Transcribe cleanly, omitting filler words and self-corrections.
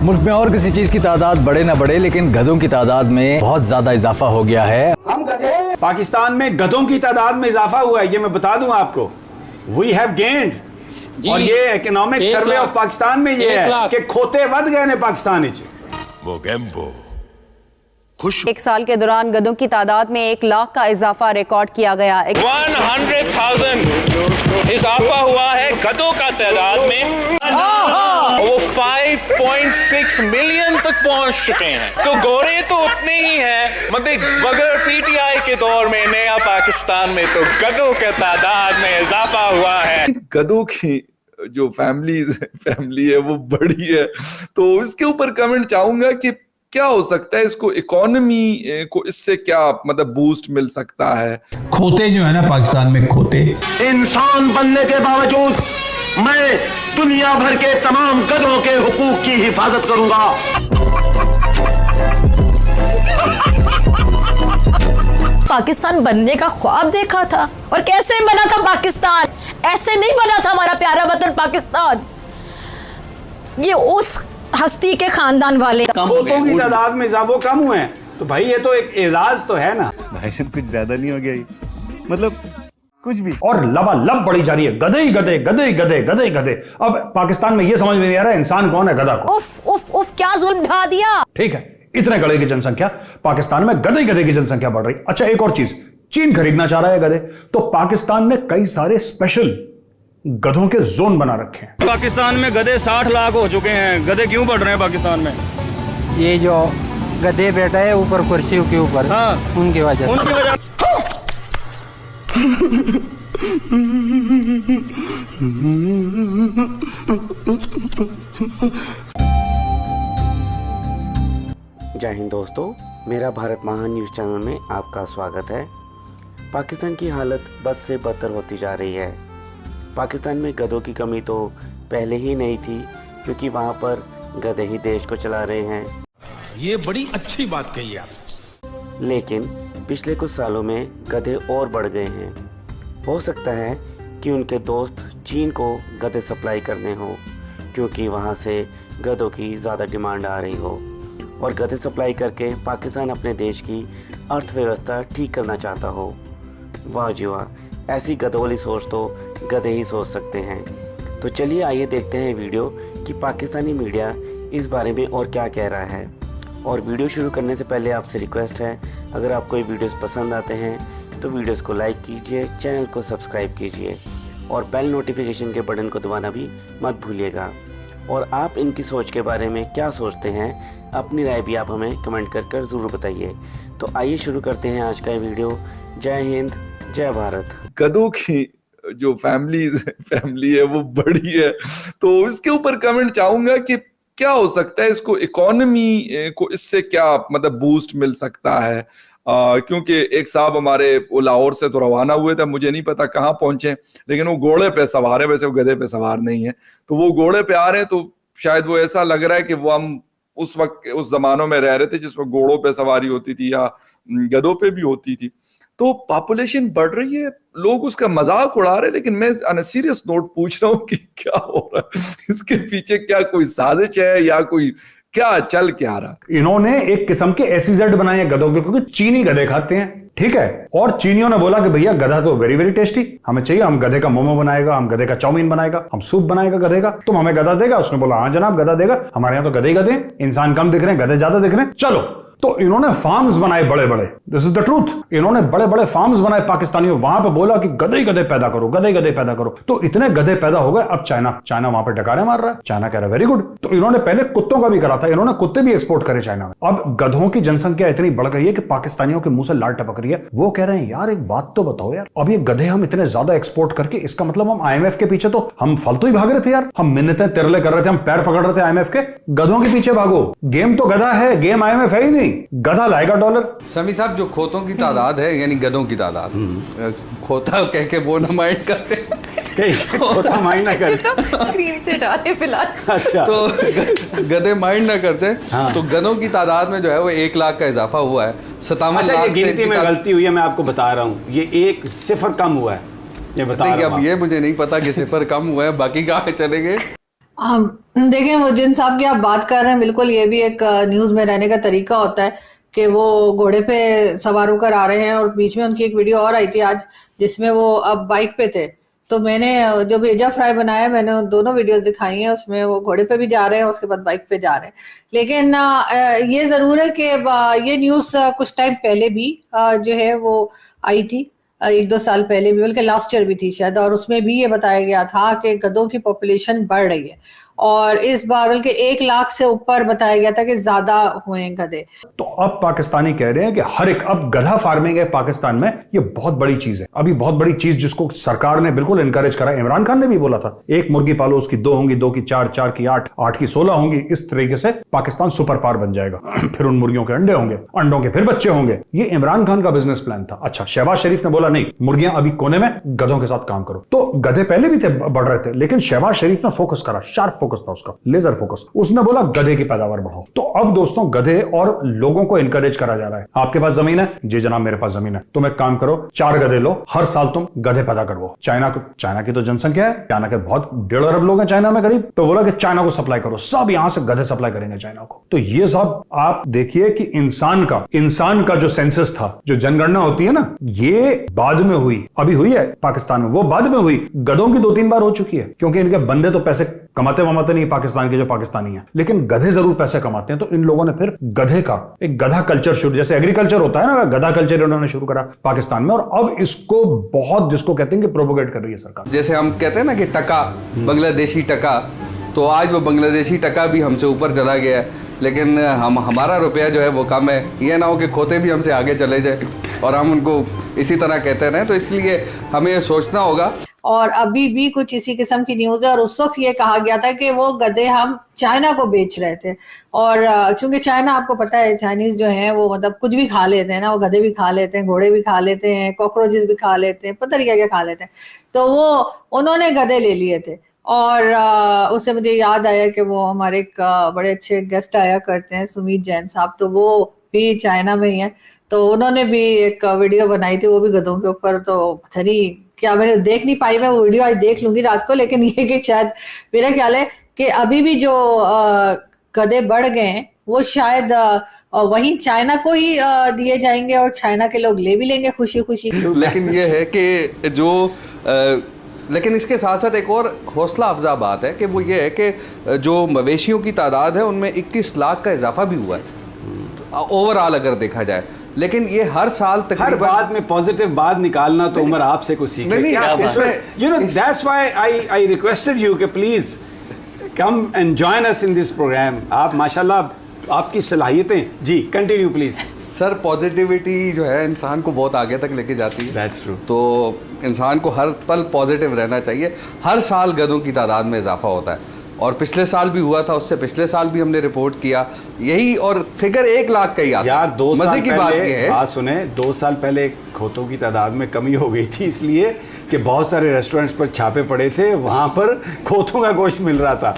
मुल्क में और किसी चीज की तादाद बढ़े ना बढ़े, लेकिन गधों की तादाद में बहुत ज्यादा इजाफा हो गया है। हम गधे, पाकिस्तान में गधों की तादाद में इजाफा हुआ है, ये मैं बता दूं आपको। We have gained. और ये इकोनॉमिक सर्वे ऑफ पाकिस्तान में ये है कि खोते वध गए ने पाकिस्तान वो गेम्बो खुश। एक साल के दौरान गधों की तादाद में 1 लाख का इजाफा रिकॉर्ड किया गया। 100,000 इजाफा हुआ है गधों का तादाद में। वो 5.6 मिलियन तक पहुंच चुके हैं। तो गोरे तो उतने ही हैं, मतलब बगैर पीटीआई के दौर में नया पाकिस्तान में तो गधों के तादाद में इजाफा हुआ है। गधों की जो फैमिली है वो बड़ी है, तो इसके ऊपर कमेंट चाहूंगा कि क्या हो सकता है, इसको इकोनॉमी को इससे क्या मतलब बूस्ट मिल सकता है। खोते जो है ना पाकिस्तान में, खोते इंसान बनने के बावजूद मैं दुनिया भर के तमाम गधों के हुकूक की हिफाजत करूंगा। पाकिस्तान बनने का ख्वाब देखा था, और कैसे बना था पाकिस्तान? ऐसे नहीं बना था हमारा प्यारा वतन पाकिस्तान। ये उस हस्ती के खानदान वाले खोतों की तादाद में वो कम हुए हैं, तो भाई ये तो एक एजाज तो है ना। भाई कुछ ज्यादा नहीं हो गया ये, मतलब कुछ भी। और लबालब बढ़ी जा रही है, गधे ही गधे, गधे ही गधे, गधे ही गधे। अब पाकिस्तान में ये समझ में नहीं आ रहा है इंसान कौन है गधा को। उफ उफ उफ, क्या जुल्म ढा दिया। ठीक है, इतने गधे की जनसंख्या पाकिस्तान में, गधे ही गधे की जनसंख्या बढ़ रही। अच्छा, एक और चीज, चीन खरीदना चाह रहा है गधे, तो पाकिस्तान में कई सारे स्पेशल गधों के जोन बना रखे हैं। पाकिस्तान में गधे 60 लाख हो चुके हैं। गधे क्यों बढ़ रहे हैं पाकिस्तान में? ये जो गधे बैठा है ऊपर कुर्सियों के ऊपर, हाँ, उनकी वजह जय हिंद दोस्तों, मेरा भारत महान न्यूज़ चैनल में आपका स्वागत है। पाकिस्तान की हालत बद से बदतर होती जा रही है। पाकिस्तान में गधों की कमी तो पहले ही नहीं थी, क्योंकि वहाँ पर गधे ही देश को चला रहे हैं। ये बड़ी अच्छी बात कही आप। लेकिन पिछले कुछ सालों में गधे और बढ़ गए हैं। हो सकता है कि उनके दोस्त चीन को गधे सप्लाई करने हो, क्योंकि वहाँ से गधों की ज़्यादा डिमांड आ रही हो, और गधे सप्लाई करके पाकिस्तान अपने देश की अर्थव्यवस्था ठीक करना चाहता हो। वाह जी वाह, ऐसी गधों वाली सोच तो गधे ही सोच सकते हैं। तो चलिए आइए देखते हैं वीडियो कि पाकिस्तानी मीडिया इस बारे में और क्या कह रहा है। और वीडियो शुरू करने से पहले आपसे रिक्वेस्ट है, अगर आपको ये वीडियोस पसंद आते हैं तो वीडियोस को लाइक कीजिए, चैनल को सब्सक्राइब कीजिए और बेल नोटिफिकेशन के बटन को दबाना भी मत भूलिएगा। और आप इनकी सोच के बारे में क्या सोचते हैं, अपनी राय भी आप हमें कमेंट कर ज़रूर बताइए। तो आइए शुरू करते हैं आज का ये वीडियो। जय हिंद, जय भारत। गधों की जो फैमिली है वो बड़ी है, तो इसके ऊपर कमेंट चाहूंगा कि क्या हो सकता है, इसको इकोनॉमी को इससे क्या मतलब बूस्ट मिल सकता है। क्योंकि एक साहब हमारे वो लाहौर से तो रवाना हुए थे, मुझे नहीं पता कहाँ पहुंचे, लेकिन वो घोड़े पे सवार है, वैसे वो गधे पे सवार नहीं है। तो वो घोड़े पे आ रहे हैं, तो शायद वो ऐसा लग रहा है कि वो हम उस वक्त उस जमानों में रह रहे थे जिसमें घोड़ों पे सवारी होती थी या गधों पे भी होती थी। तो पॉपुलेशन बढ़ रही है, लोग उसका मजाक उड़ा रहे हैं, लेकिन मैं ऑन अ सीरियस नोट पूछ रहा हूँ कि क्या हो रहा है, इसके पीछे क्या कोई साजिश है या कोई क्या चल क्या रहा। इन्होंने एक किस्म के एसीजेड बनाए हैं गधों के, क्योंकि चीनी गधे खाते हैं, ठीक है। और चीनियों ने बोला कि भैया गधा तो वेरी वेरी टेस्टी, हमें चाहिए, हम गधे का मोमो बनाएगा, हम गधे का चाउमीन बनाएगा, हम सूप बनाएगा गधे का, तुम हमें गधा देगा। उसने बोला हाँ जनाब गधा देगा, हमारे यहाँ तो गधे ही गधे, इंसान कम दिख रहे हैं, गधे ज्यादा दिख रहे हैं, चलो। तो इन्होंने फार्म्स बनाए बड़े बड़े, दिस इज द ट्रूथ। इन्होंने बड़े बड़े फार्म्स बनाए पाकिस्तानियों, वहां पे बोला कि गधे ही गधे पैदा करो, गधे ही गधे पैदा करो। तो इतने गधे पैदा हो गए। अब चाइना वहां पे डकारे मार रहा है, चाइना कह रहा है वेरी गुड। तो इन्होंने पहले कुत्तों का भी करा था, इन्होंने कुत्ते भी एक्सपोर्ट करे चाइना में। अब गधों की जनसंख्या इतनी बढ़ गई है कि पाकिस्तानियों के मुंह से लाल टपक रही है। वो कह रहे हैं यार एक बात तो बताओ यार, अब ये गधे हम इतने ज्यादा एक्सपोर्ट करके, इसका मतलब हम IMF के पीछे तो हम फालतू ही भाग रहे थे यार, हम मिन्नतें तिरले कर रहे थे, हम पैर पकड़ रहे थे IMF के। गधों के पीछे भागो, गेम तो गधा है, गेम IMF है ही नहीं। गधा लाएगा $। समी साहब, जो खोतों की तादाद है यानी गधों की तादाद, खोता कह के वो न माइंड करते, खोता माइंड ना करते, स्क्रीन से डाले फिलहाल। अच्छा, तो गधे माइंड ना करते। हाँ। तो गधों की तादाद में जो है वो 1 लाख का इजाफा हुआ है। 57 लाख। गिनती में गलती हुई है, मैं आपको बता रहा हूँ, ये 1 सिफर कम हुआ है, ये बता रहा हूँ। अब ये मुझे नहीं पता कि सिफर कम हुआ है, बाकी कहाँ चले गए। देखिए, वो जिन साहब की आप बात कर रहे हैं, बिल्कुल ये भी एक न्यूज में रहने का तरीका होता है कि वो घोड़े पे सवार होकर आ रहे हैं। और बीच में उनकी एक वीडियो और आई थी आज जिसमें वो अब बाइक पे थे, तो मैंने जो भेजा फ्राई बनाया, मैंने दोनों वीडियोस दिखाई हैं, उसमें वो घोड़े पे भी जा रहे हैं, उसके बाद बाइक पे जा रहे हैं। लेकिन ये जरूर है कि ये न्यूज कुछ टाइम पहले भी जो है वो आई थी, 1-2 साल पहले भी, बल्कि लास्ट ईयर भी थी शायद, और उसमें भी ये बताया गया था कि गधों की पॉपुलेशन बढ़ रही है और इस बार बल्कि 1 लाख से ऊपर बताया गया था कि ज्यादा हुए हैं गधे। तो अब पाकिस्तानी कह रहे हैं कि हर एक, अब गधा फार्मिंग है पाकिस्तान में, ये बहुत बड़ी चीज है, अभी बहुत बड़ी चीज जिसको सरकार ने बिल्कुल एनकरेज करा। इमरान खान ने भी बोला था, एक मुर्गी पालो उसकी 2 होंगी, 2 की 4, 4 की 8, 8 की 16 होंगी। इस तरीके से पाकिस्तान सुपर पावर बन जाएगा। फिर उन मुर्गियों के अंडे होंगे, अंडों के फिर बच्चे होंगे। ये इमरान खान का बिजनेस प्लान था। अच्छा, शहबाज शरीफ ने बोला नहीं, मुर्गियां अभी कोने में, गधों के साथ काम करो। तो गधे पहले भी थे, बढ़ रहे थे, लेकिन शहबाज शरीफ ने फोकस करा, शार्प फोकस था उसका, लेजर फोकस। उसने बोला गधे की पैदावार बढ़ाओ। तो अब दोस्तों गधे और लोगों को एनकरेज करा जा रहा है। आपके पास जमीन है? जी जनाब मेरे पास जमीन है। तुम एक काम करो, 4 गधे लो, हर साल तुम गधे पैदा करवाओ। चाइना की तो जनसंख्या है, चाइना के बहुत 1.5 अरब लोग हैं चाइना में करीब, तो बोला कि चाइना को सप्लाई करो, सब यहां से गधे सप्लाई करेंगे चाइना को। तो ये सब आप देखिए कि इंसान का जो सेंसस था, जो जनगणना होती है ना, ये बाद में हुई, अभी हुई है पाकिस्तान में, वो बाद में हुई। गधों की 2-3 बार हो चुकी है, क्योंकि इनके बंदे तो पैसे कमाते नहीं पाकिस्तान के जो पाकिस्तानी हैं, लेकिन गधे जरूर पैसे कमाते हैं। तो इन लोगों ने फिर गधे का एक गधा कल्चर शुरू, जैसे एग्रीकल्चर होता है ना, गधा कल्चर इन्होंने शुरू करा पाकिस्तान में। और अब इसको बहुत, जिसको कहते हैं कि प्रोपोगेट कर रही है सरकार। जैसे हम कहते हैं ना कि टका, बांग्लादेशी टका, तो आज वो बांग्लादेशी टका भी हमसे ऊपर चला गया है, लेकिन हमारा रुपया जो है वो कम है। ये ना हो कि खोते भी हमसे आगे चले जाए और हम उनको इसी तरह कहते रहें। तो इसलिए हमें ये सोचना होगा। और अभी भी कुछ इसी किस्म की न्यूज़ है, और उस वक्त ये कहा गया था कि वो गधे हम चाइना को बेच रहे थे। और क्योंकि चाइना, आपको पता है, चाइनीज जो हैं वो मतलब कुछ भी खा लेते हैं ना, वो गधे भी खा लेते हैं, घोड़े भी खा लेते हैं, कॉकरोचेस भी खा लेते हैं, पता नहीं क्या क्या खा लेते हैं। तो वो उन्होंने गधे ले लिए थे। और उससे मुझे याद आया कि वो हमारे एक बड़े अच्छे गेस्ट आया करते हैं, सुमित जैन साहब, तो वो भी चाइना में ही है। तो उन्होंने भी एक वीडियो बनाई थी, वो भी गधों के ऊपर। तो पता नहीं क्या, मैंने देख नहीं पाई, मैं वो वीडियो आज देख लूंगी रात को। लेकिन ये कि शायद मेरा ख्याल है कि अभी भी जो गधे बढ़ गए हैं वो शायद वहीं चाइना को ही दिए जाएंगे और चाइना के लोग ले भी लेंगे खुशी खुशी। लेकिन ये है कि जो लेकिन इसके साथ साथ एक और हौसला अफजा बात है कि वो ये है कि जो मवेशियों की तादाद है उनमें 21 लाख का इजाफा भी हुआ है ओवरऑल अगर देखा जाए। लेकिन ये हर साल तकरीबन, हर बात में पॉजिटिव बात निकालना तो उमर आपसे कुछ सीखे। You know that's why I requested you कि please come and join us in this program. आप माशाल्लाह, आपकी सलाहियतें, जी कंटिन्यू प्लीज। सर, पॉजिटिविटी जो है इंसान को बहुत आगे तक लेके जाती है। That's true. तो इंसान को हर पल पॉजिटिव रहना चाहिए। हर साल गधों की तादाद में इजाफा होता है, और पिछले साल भी हुआ था, उससे पिछले साल भी हमने रिपोर्ट किया यही, और फिगर 1 लाख का ही आता है। यार 2 साल मजे की बात ये है, बात सुने, 2 साल पहले खोतों की तादाद में कमी हो गई थी, इसलिए कि बहुत सारे रेस्टोरेंट्स पर छापे पड़े थे, वहां पर खोतों का गोश्त मिल रहा था।